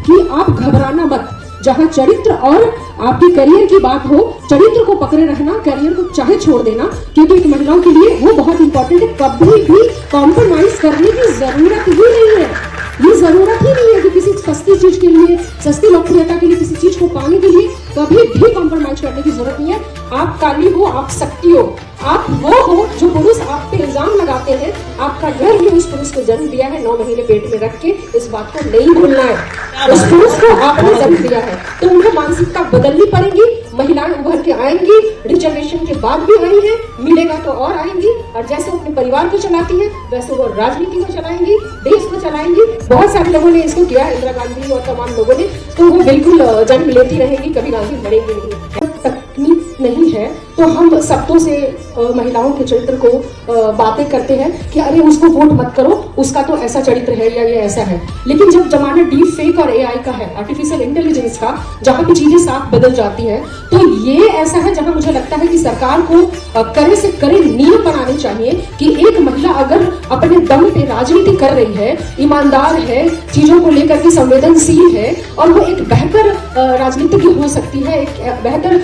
कि आप घबराना मत। जहाँ चरित्र और आपके करियर की बात हो, चरित्र को पकड़े रहना, करियर को चाहे छोड़ देना, क्योंकि एक महिलाओं के लिए वो बहुत इंपॉर्टेंट है। कभी भी कॉम्प्रोमाइज करने की जरूरत ही नहीं है। ये जरूरत ही नहीं है कि किसी सस्ती चीज के लिए, सस्ती लोकप्रियता के लिए, किसी चीज को पाने के लिए कभी भी कॉम्प्रोमाइज करने की जरूरत नहीं है। आप काली हो, आप शक्ति हो, आप वो हो जो पुरुष आप पे इल्जाम लगाते हैं। आपका घर ही उस पुरुष को जन्म दिया है, 9 महीने पेट में रख के। इस बात को नहीं भूलना है। उस पुरुष को आपने जन्म दिया है, तो उन्हें मानसिकता बदलनी पड़ेगी। महिलाएं उभर के आएंगी, रिजर्वेशन के बाद भी आई हैं, मिलेगा तो और आएंगी। और जैसे अपने परिवार को चलाती है, वैसे वो राजनीति को चलाएंगी, देश को चलाएंगी। बहुत सारे लोगों ने इसको किया, इंदिरा गांधी और तमाम लोगों ने, तो वो बिल्कुल जन्म लेती रहेंगी, कभी गांधी मरेंगी नहीं। तकनीक नहीं है तो हम शब्दों से महिलाओं के चरित्र को बातें करते हैं कि अरे उसको वोट मत करो, उसका तो ऐसा चरित्र है या ये ऐसा है। लेकिन जब जमाना डीप फेक और एआई का है, आर्टिफिशियल इंटेलिजेंस का, जहाँ पे चीजें साफ बदल जाती है, तो ये ऐसा है जहाँ मुझे लगता है कि सरकार को करे से करे नियम बनाने चाहिए कि एक महिला अगर अपने दम पे राजनीति कर रही है, ईमानदार है, चीजों को लेकर के संवेदनशील है, और वो एक बेहतर राजनीतिज्ञ हो सकती है, एक बेहतर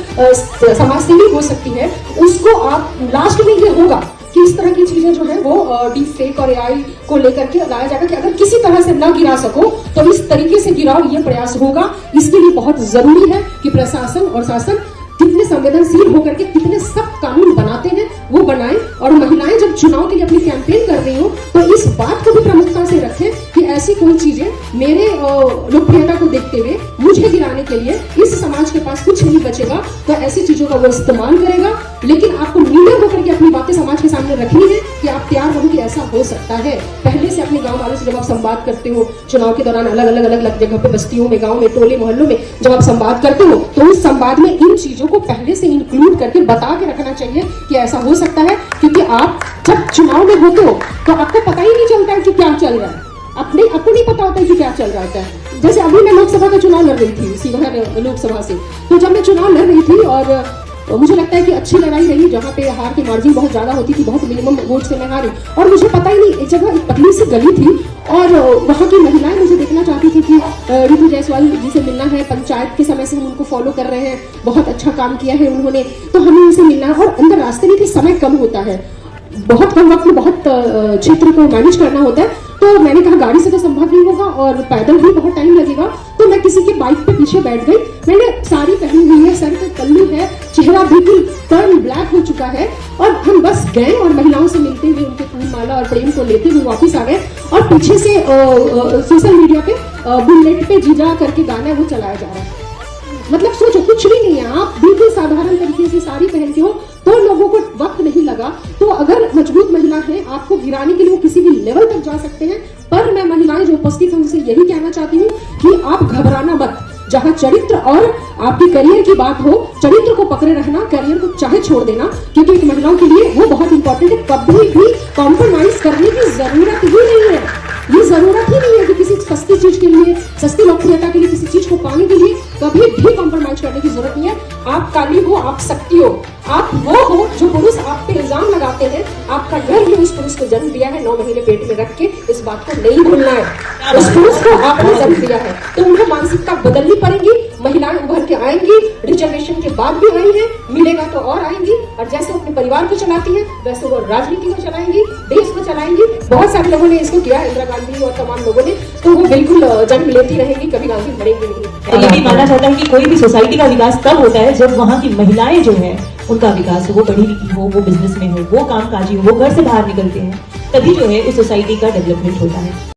समाजसेवी हो सकती है, उसको आप लास्ट में ये होगा कि इस तरह की चीजें जो है वो डीप फेक और एआई को लेकर के लाया जाएगा कि अगर किसी तरह से न गिरा सको तो इस तरीके से गिराओ, ये प्रयास होगा। इसके लिए बहुत जरूरी है कि प्रशासन और शासन कितने संवेदनशील होकर के कितने सख्त कानून बनाते हैं वो बनाएं। और महिलाएं जब चुनाव के लिए अपनी कैंपेन कर रही हो तो इस बात को भी प्रमुखता से रखें कि ऐसी कोई चीजें मेरे लोकप्रियता को देखते हुए मुझे गिराने के लिए इस समाज के पास कुछ नहीं बचेगा, तो ऐसी चीजों का वो इस्तेमाल करेगा। लेकिन आपको मीडिया होकर के अपनी बातें समाज के सामने रखनी है कि आप तैयार रहो कि ऐसा हो सकता है। पहले से अपने गांव वालों से जब आप संवाद करते हो, चुनाव के दौरान अलग अलग जगह पे, बस्तियों में, गाँव में, टोले मोहल्लों में जब आप संवाद करते हो, तो उस संवाद में इन चीजों को पहले से इंक्लूड करके बता के रखना चाहिए कि ऐसा हो सकता है। क्योंकि आप जब चुनाव में होते हो तो आपको पता ही नहीं चलता है कि क्या चल रहा है, आपको नहीं पता होता है कि क्या चल रहा है। जैसे अभी मैं लोकसभा का चुनाव लड़ रही थी, शिवहर लोकसभा से, तो जब मैं चुनाव लड़ रही थी और मुझे लगता है कि अच्छी लड़ाई रही, जहाँ पे हार की मार्जिन बहुत ज्यादा होती थी, बहुत मिनिमम वोट से मैं हारी, और मुझे पता ही नहीं, एक जगह एक पतली सी गली थी और वहाँ की महिलाएं मुझे देखना चाहती थी कि रितु जायसवाल जी से मिलना है, पंचायत के समय से हम उनको फॉलो कर रहे हैं, बहुत अच्छा काम किया है उन्होंने, तो हमें उनसे मिलना है। और अंदर रास्ते में कि समय कम होता है, बहुत कम वक्त में बहुत क्षेत्र को मैनेज करना होता है, तो मैंने कहा गाड़ी से तो संभव नहीं होगा और पैदल भी बहुत टाइम लगेगा, तो मैं किसी की बाइक पे पीछे बैठ गई। मैंने साड़ी पहनी हुई है, सर पे पल्लू है, चेहरा बिल्कुल टर्न ब्लैक हो चुका है, और हम बस गए और महिलाओं से मिलते हुए उनके फूल माला और प्रेम को लेते हुए वापस आ गए। और पीछे से सोशल मीडिया पे बुलेट पे जीजा करके गाना है वो चलाया जा रहा है। मतलब सोचो, कुछ भी नहीं है, आप बिल्कुल साधारण तरीके से साड़ी पहनते हो तो लोगों को वक्त नहीं लगा। तो अगर मजबूत महिला है, आपको गिराने के लिए वो किसी भी लेवल तक जा सकते हैं। पर मैं महिलाएं जो उपस्थित हैं उनसे यही कहना चाहती हूँ कि आप घबराना मत। जहाँ चरित्र और आपके करियर की बात हो, चरित्र को पकड़े रहना, करियर को चाहे छोड़ देना, क्योंकि एक महिलाओं के लिए वो बहुत इंपॉर्टेंट है। कभी भी कॉम्प्रोमाइज करने की जरूरत ही नहीं है। ये जरूरत ही नहीं है कि किसी सस्ती चीज के लिए, सस्ती लोकप्रियता के लिए, किसी चीज को पाने के लिए कभी भी कॉम्प्रोमाइज करने की जरूरत नहीं है। आप काली हो, आप शक्ति हो, आप वो हो जो पुरुष आप पे इल्जाम लगाते हैं। आपका घर ही उस पुरुष को जन्म दिया है, 9 महीने पेट में रख के। इस बात को नहीं भूलना है। उस पुरुष को आपने जन्म दिया है, तो उन्हें मानसिकता बदलनी पड़ेगी। महिलाएं उभर के आएंगी, रिजर्वेशन के बाद भी आई हैं, मिलेगा तो और आएंगी। और जैसे अपने परिवार को चलाती है, वैसे वो राजनीति को चलाएंगी, देश को चलाएंगी। बहुत सारे लोगों ने इसको किया, इंदिरा गांधी और तमाम लोगों ने, तो वो बिल्कुल जन्म लेती रहेंगी, कभी गांधी मरेंगी नहीं। ये भी मानना चाहता हूँ कि कोई भी सोसाइटी का विकास तब होता है जब वहाँ की महिलाएं जो है उनका विकास हो, वो पढ़ी लिखी हो, वो बिजनेस में हो, वो कामकाजी हो, वो घर से बाहर निकलते हैं, तभी जो है उस सोसाइटी का डेवलपमेंट होता है।